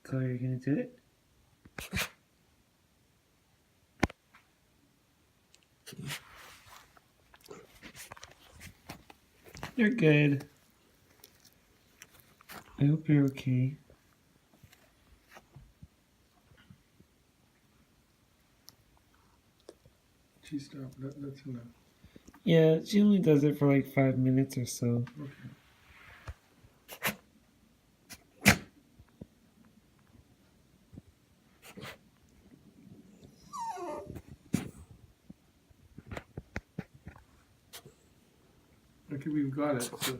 Chloe, you're gonna do it? You're good. I hope you're okay. She stopped. That's enough. Yeah, she only does it for like 5 minutes or so. Okay. Okay, we've got it. So.